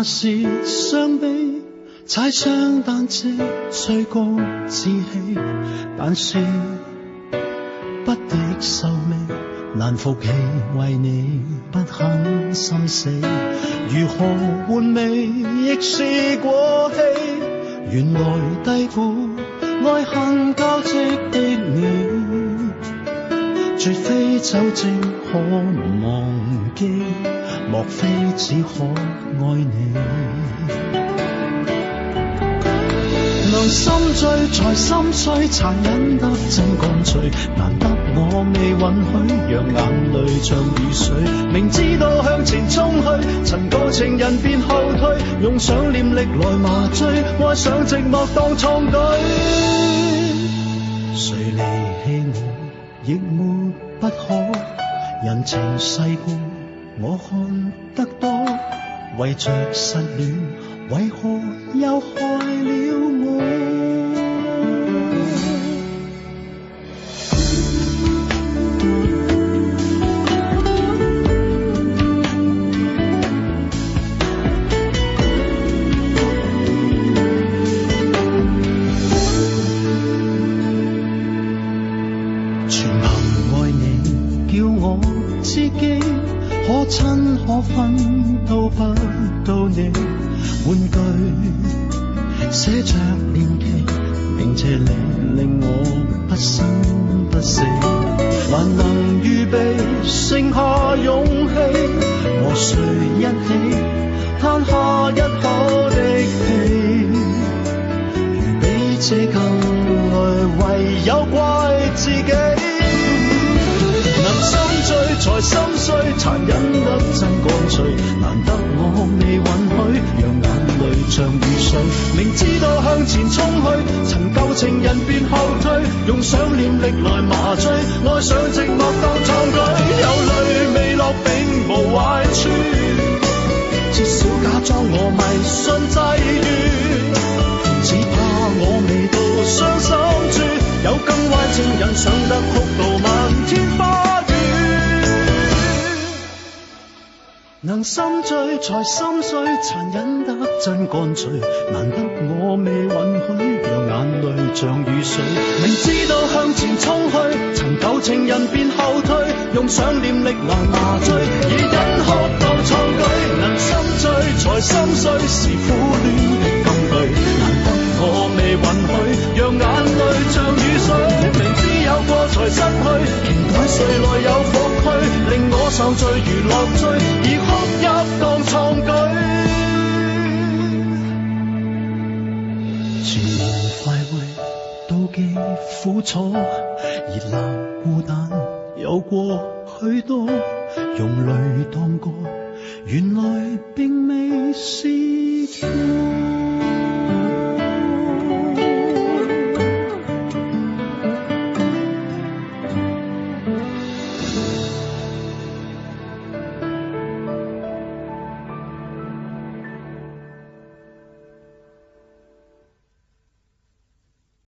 那是傷悲，踩雙單車追高志氣，但是不敵受命，難服氣為你不肯心死，如何換味亦是過氣，原來低估愛恨交織的你，絕非酒精可忘記，莫非只可愛你。能心醉才心碎，殘忍得真乾脆，難得我未允許讓眼淚像雨水，明知道向前衝去，曾告情人便後退，用想念力來麻醉，愛上寂寞當創舉，誰離棄我亦沒不可，人情世故我看得多，為着失戀為何又害了我。全憑愛你叫我知己，可親可分都不到你，玩具寫着念記，銘謝你令我不生不死，還能預備剩下勇氣，和誰一起嘆下一口的氣，如比這更累，唯有怪自己。能心醉才心碎，殘忍得真乾脆，難得我未允許讓眼淚像雨水，明知道向前衝去，曾舊情人便後退，用想念力來麻醉，愛上寂寞當創舉，有淚未落並無壞處，至少假裝我迷信際遇，只怕我未到傷心處，有更壞情人想得哭到漫天花雨。能心醉才心碎，殘忍得真乾脆，難得我未允許讓眼淚像雨水，明知道向前衝去，曾舊情人便後退，用想念力來麻醉，以忍哭當創舉，能心醉才心碎，是苦戀的金句，難得我未允許讓眼淚像雨水，明知有過才失去，期待誰來有復去，令我受罪如落醉，以哭泣當創舉，全無快慰，妒忌苦楚，熱鬧孤單有過許多，用淚當歌，原來並未試過。